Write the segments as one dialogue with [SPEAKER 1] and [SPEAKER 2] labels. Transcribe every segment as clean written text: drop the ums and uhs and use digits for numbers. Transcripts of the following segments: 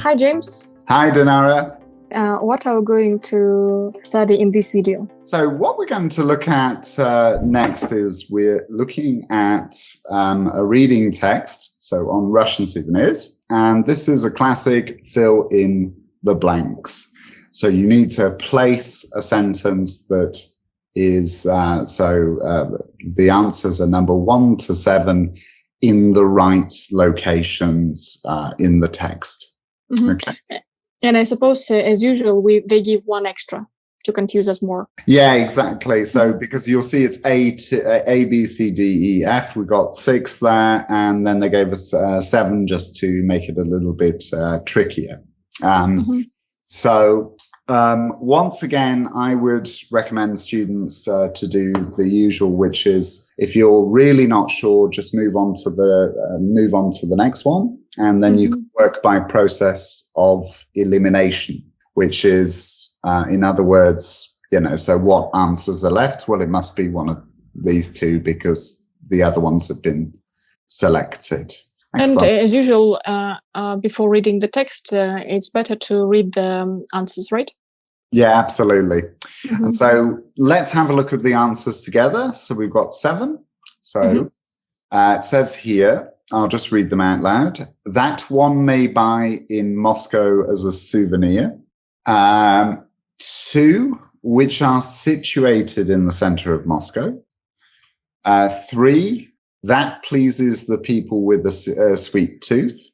[SPEAKER 1] Hi, James.
[SPEAKER 2] Hi, Dinara.
[SPEAKER 1] What are we going to study in this video?
[SPEAKER 2] So what we're going to look at next is we're looking at a reading text, so on Russian souvenirs. And this is a classic fill in the blanks. So you need to place a sentence that is, the answers are number 1 to 7 in the right locations in the text.
[SPEAKER 1] Mm-hmm.
[SPEAKER 2] Okay.
[SPEAKER 1] And I suppose, as usual, they give one extra to confuse us more.
[SPEAKER 2] Yeah, exactly. So because you'll see it's A, B, C, D, E, F. We got 6 there, and then they gave us 7 just to make it a little bit trickier. So once again, I would recommend students to do the usual, which is if you're really not sure, just move on to the next one, and then you can work by process of elimination, which is, in other words, so what answers are left? Well, it must be one of these two because the other ones have been selected. Excellent.
[SPEAKER 1] And as usual, before reading the text, it's better to read the answers, right?
[SPEAKER 2] Yeah, absolutely. And so let's have a look at the answers together. So we've got 7. So it says here, I'll just read them out loud. That one may buy in Moscow as a souvenir. 2, which are situated in the center of Moscow. 3, that pleases the people with a sweet tooth.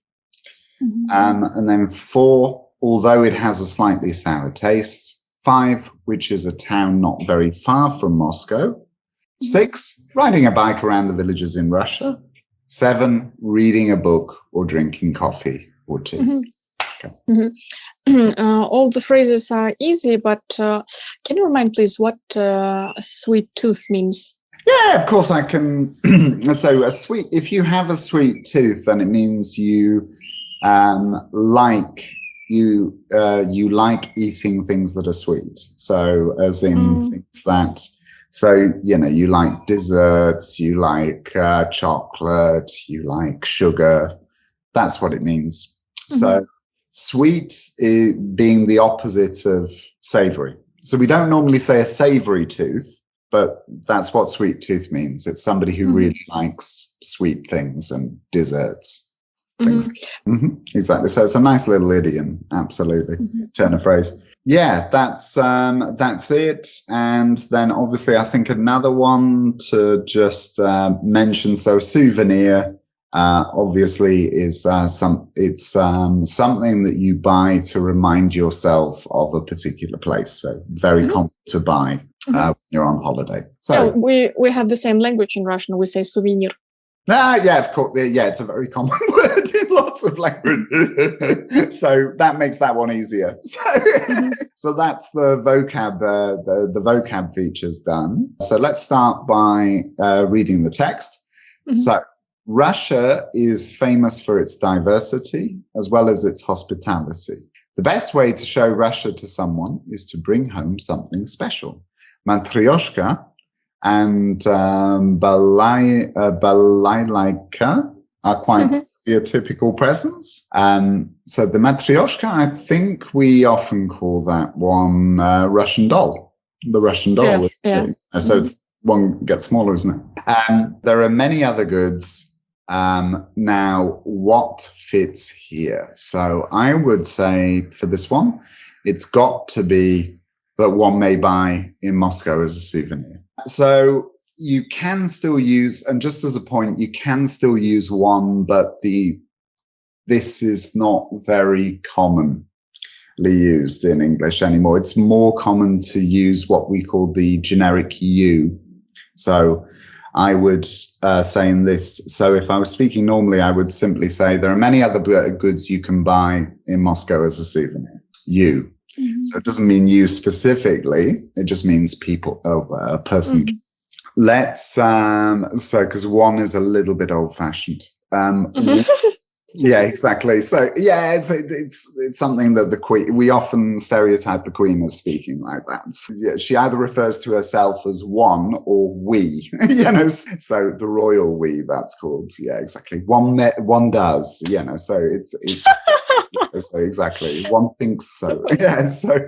[SPEAKER 2] And then 4, although it has a slightly sour taste. 5, which is a town not very far from Moscow. 6, riding a bike around the villages in Russia. 7, reading a book or drinking coffee or tea. Okay.
[SPEAKER 1] All the phrases are easy, but can you remind, please, what a sweet tooth means?
[SPEAKER 2] Yeah, of course I can. So if you have a sweet tooth, then it means you like eating things that are sweet. So as in things that, you like desserts, you like chocolate, you like sugar. That's what it means. So sweet being the opposite of savory. So we don't normally say a savory tooth, but that's what sweet tooth means. It's somebody who really likes sweet things and desserts. Exactly. So it's a nice little idiom. Absolutely. Turn of phrase. Yeah, that's it. And then obviously I think another one to just mention. So souvenir obviously is something that you buy to remind yourself of a particular place. So very common to buy when you're on holiday. So
[SPEAKER 1] we have the same language in Russian. We say souvenir.
[SPEAKER 2] Yeah, of course. Yeah, it's a very common word in lots of languages. So that makes that one easier. So that's the vocab, the vocab features done. So let's start by reading the text. So Russia is famous for its diversity as well as its hospitality. The best way to show Russia to someone is to bring home something special. Matryoshka and balalaika are quite stereotypical presents. So the matryoshka, I think we often call that one Russian doll. The Russian doll.
[SPEAKER 1] Yes.
[SPEAKER 2] So it's one gets smaller, isn't it? There are many other goods. Now, what fits here? So I would say for this one, it's got to be that one may buy in Moscow as a souvenir. So you can still use, and just as a point, you can still use one, but this is not very commonly used in English anymore. It's more common to use what we call the generic you. So I would say in this, so if I was speaking normally, I would simply say there are many other goods you can buy in Moscow as a souvenir. You. So it doesn't mean you specifically, it just means people, a person. Let's, because one is a little bit old fashioned. Yeah, exactly. So yeah, it's something that the Queen, we often stereotype the Queen as speaking like that. So, yeah, she either refers to herself as one or we, so the royal we, that's called. Yeah, exactly. One does, so it's So exactly, one thinks so. Yeah, so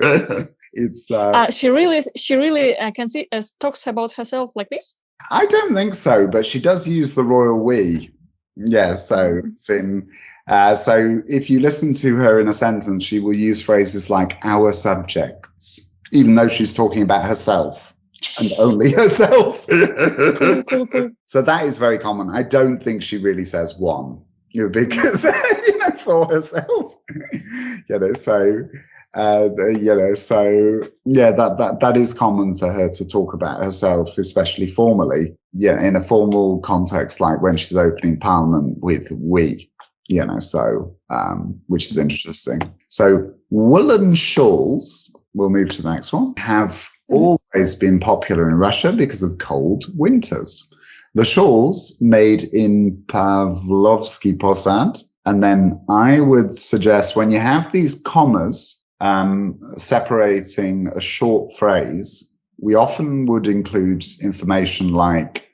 [SPEAKER 2] it's.
[SPEAKER 1] She really can see talks about herself like this.
[SPEAKER 2] I don't think so, but she does use the royal we. Yeah, so it's in. So if you listen to her in a sentence, she will use phrases like "our subjects," even though she's talking about herself and only herself.
[SPEAKER 1] Cool.
[SPEAKER 2] So that is very common. I don't think she really says one, because for herself. So that is common for her to talk about herself, especially formally. Yeah, in a formal context, like when she's opening Parliament with we. Which is interesting. So woolen shawls, we'll move to the next one, have always been popular in Russia because of cold winters. The shawls made in Pavlovsky Posad, and then I would suggest when you have these commas separating a short phrase, we often would include information like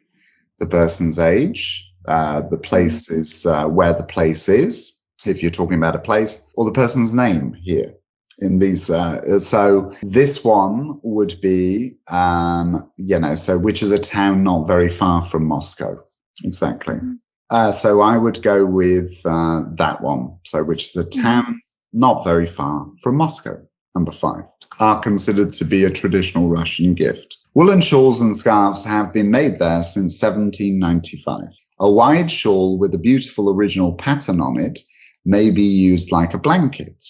[SPEAKER 2] the person's age, the place is where the place is, if you're talking about a place, or the person's name here. In these, so this one would be, which is a town not very far from Moscow. Exactly. So I would go with that one. So which is a town not very far from Moscow. Number 5 are considered to be a traditional Russian gift. Woolen shawls and scarves have been made there since 1795. A wide shawl with a beautiful original pattern on it may be used like a blanket.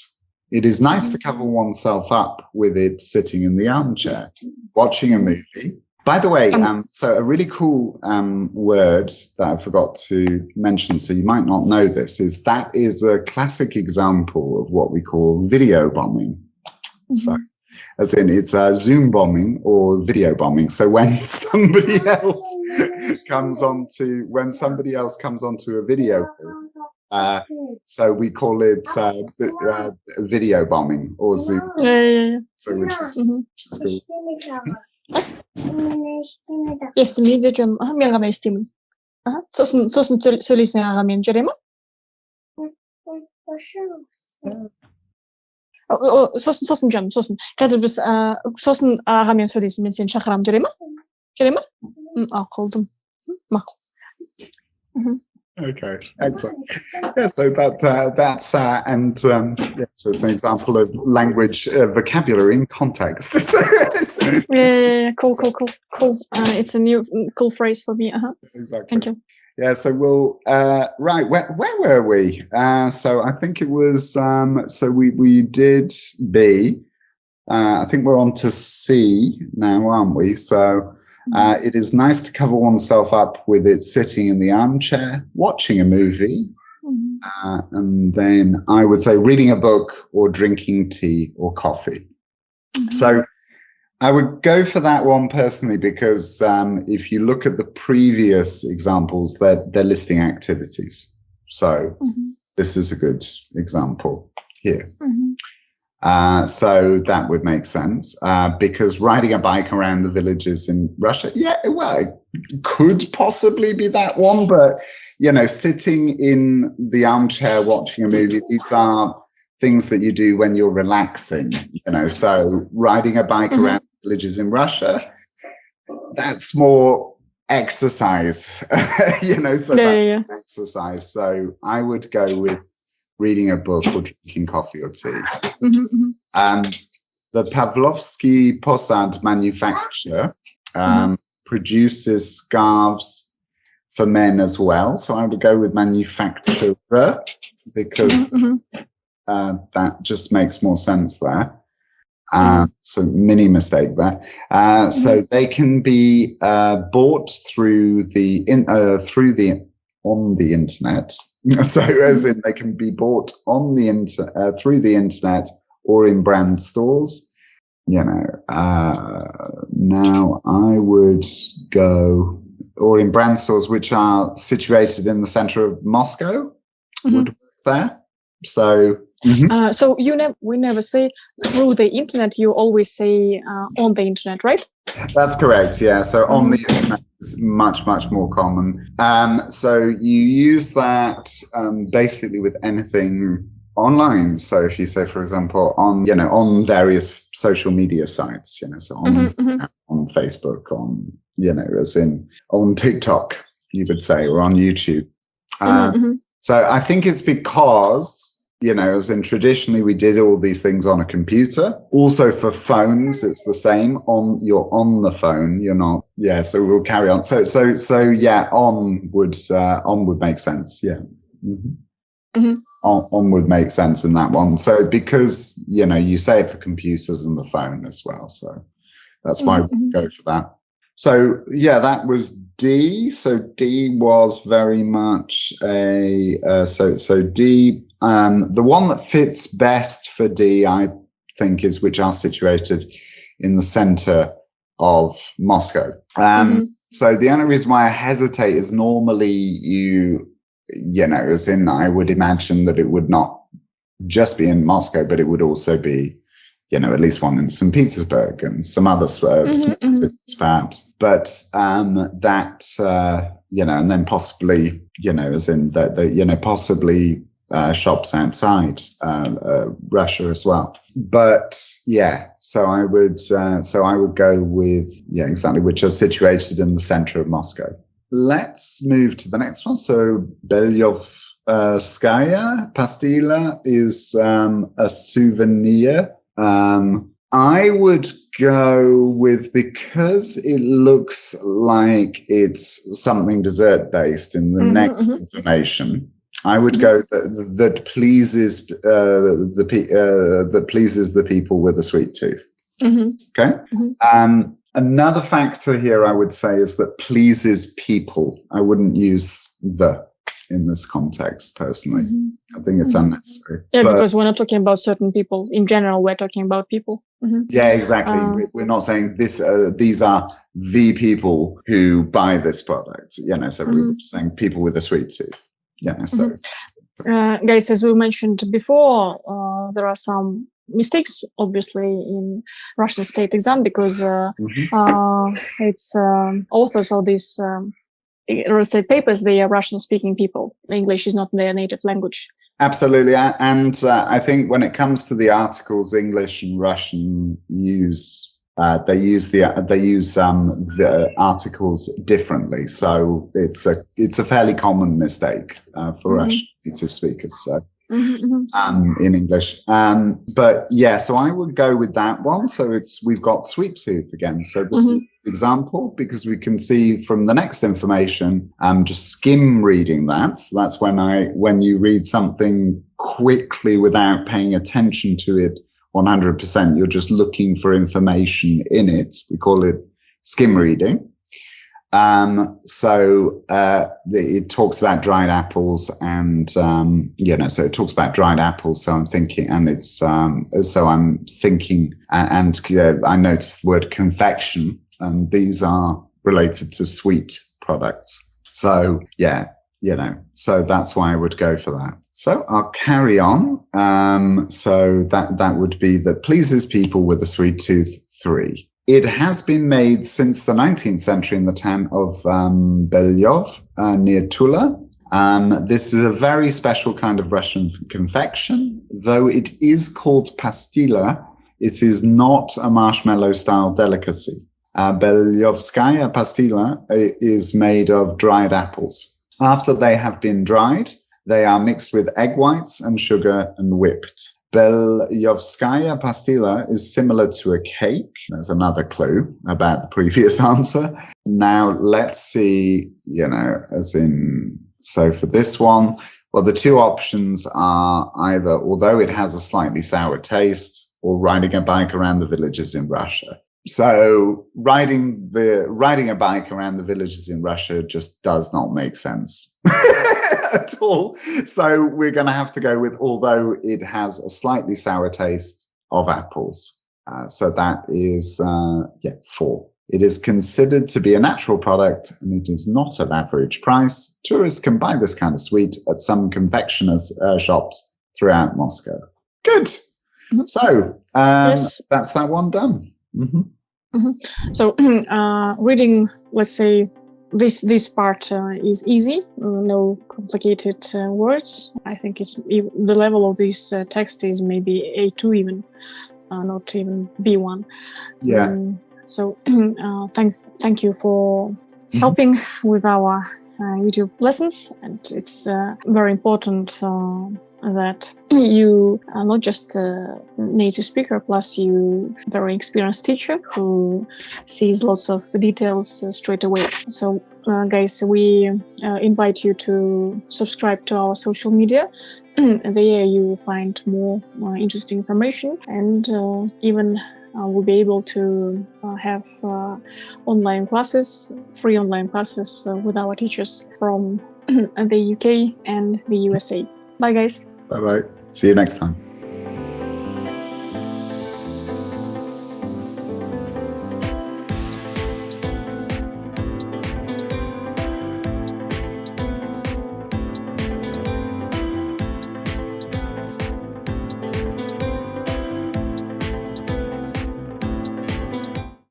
[SPEAKER 2] It is nice to cover oneself up with it sitting in the armchair, watching a movie. By the way, so a really cool word that I forgot to mention, so you might not know this, is that is a classic example of what we call video bombing. So, as in it's Zoom bombing or video bombing. So when somebody else comes onto a video call, so we call it video bombing or Zoom.
[SPEAKER 1] Yeah.
[SPEAKER 2] So which is cool.
[SPEAKER 1] Естімейді жөн. Мен ғана естимін. Сосын сөйлесең ағамен жарай ма? Сосын жөн, сосын. Қазір біз сосын ағамен сөйлесін, мен сені шақырамын, жарай ма? Жарай ма? Қылдым. Мақұл.
[SPEAKER 2] Okay, excellent. Yeah, so that's so it's an example of language vocabulary in context.
[SPEAKER 1] Yeah, cool. It's a new cool phrase for me.
[SPEAKER 2] Exactly.
[SPEAKER 1] Thank you.
[SPEAKER 2] Yeah, so we'll right. Where were we? So I think it was. So we did B. I think we're on to C now, aren't we? So. It is nice to cover oneself up with it sitting in the armchair, watching a movie, and then I would say reading a book or drinking tea or coffee. So I would go for that one personally because if you look at the previous examples, they're listing activities. So this is a good example here. So that would make sense because riding a bike around the villages in Russia, it could possibly be that one, but sitting in the armchair watching a movie, these are things that you do when you're relaxing, so riding a bike around villages in Russia, that's more exercise, so that's exercise. So I would go with reading a book or drinking coffee or tea. The Pavlovsky Posad manufacturer produces scarves for men as well. So I would go with manufacturer because that just makes more sense there. So mini mistake there. So they can be bought on the internet. So as in they can be bought on the through the internet or in brand stores. Now I would go or in brand stores which are situated in the center of Moscow would work there. So
[SPEAKER 1] so we never say through the internet, you always say on the internet, right?
[SPEAKER 2] That's correct, yeah. So on the internet is much more common. So you use that basically with anything online. So if you say, for example, on various social media sites, so on Instagram, on Facebook, on, as in on TikTok, you would say, or on YouTube. So I think it's because, as in traditionally we did all these things on a computer. Also for phones, it's the same. You're on the phone, you're not. Yeah. So we'll carry on. So yeah, on would make sense. Yeah. On would make sense in that one. So because, you say it for computers and the phone as well. So that's why we go for that. So yeah, that was D. So D was very much so D, the one that fits best for D, I think, is which are situated in the center of Moscow. So the only reason why I hesitate is normally as in I would imagine that it would not just be in Moscow, but it would also be, at least one in St. Petersburg and some other cities perhaps. But and then possibly, as in possibly shops outside Russia as well. But yeah, so I would go with exactly, which are situated in the center of Moscow. Let's move to the next one. So Belyovskaya pastila is a souvenir. I would go with, because it looks like it's something dessert based in the next information, I would go that pleases that pleases the people with a sweet tooth. Okay. Another factor here I would say is that pleases people. I wouldn't use the in this context personally. I think it's unnecessary.
[SPEAKER 1] Yeah, because we're not talking about certain people. In general, we're talking about people.
[SPEAKER 2] Yeah, exactly. We're not saying this. These are the people who buy this product. So we're saying people with a sweet tooth. So
[SPEAKER 1] guys, as we mentioned before, there are some mistakes, obviously, in Russian state exam because it's authors of these research papers, they are Russian-speaking people. English is not their native language.
[SPEAKER 2] Absolutely, and I think when it comes to the articles, English and Russian use the articles differently. So it's a fairly common mistake for Russian native speakers. So. In English, but yeah, so I would go with that one. So we've got sweet tooth again. So this is an example, because we can see from the next information, just skim reading that. So that's when you read something quickly without paying attention to it 100%. You're just looking for information in it. We call it skim reading. It talks about dried apples, and so it talks about dried apples. So I'm thinking, and it's so I'm thinking, and I noticed the word confection, and these are related to sweet products. So yeah, so that's why I would go for that. So I'll carry on. So that would be that pleases people with a sweet tooth 3. It has been made since the 19th century in the town of Belyov, near Tula. This is a very special kind of Russian confection. Though it is called pastila, it is not a marshmallow-style delicacy. Belyovskaya pastila is made of dried apples. After they have been dried, they are mixed with egg whites and sugar and whipped. Belyovskaya pastila is similar to a cake. There's another clue about the previous answer. Now let's see, so for this one, well, the two options are either, although it has a slightly sour taste, or riding a bike around the villages in Russia. So riding a bike around the villages in Russia just does not make sense at all. So we're going to have to go with, although it has a slightly sour taste of apples. So that is 4. It is considered to be a natural product, and it is not of average price. Tourists can buy this kind of sweet at some confectioners' shops throughout Moscow. Good. So yes. That's that one done.
[SPEAKER 1] So reading, let's say, this part is easy, no complicated words. I think the level of this text is maybe A2 even, not even B1.
[SPEAKER 2] Yeah.
[SPEAKER 1] So thank you for helping with our YouTube lessons, and it's very important that you are not just a native speaker, plus you very experienced teacher who sees lots of details straight away. So guys, we invite you to subscribe to our social media. There you will find more interesting information, and even we'll be able to have online classes, free online classes with our teachers from the UK and the USA. Bye guys.
[SPEAKER 2] Bye-bye. See you next time.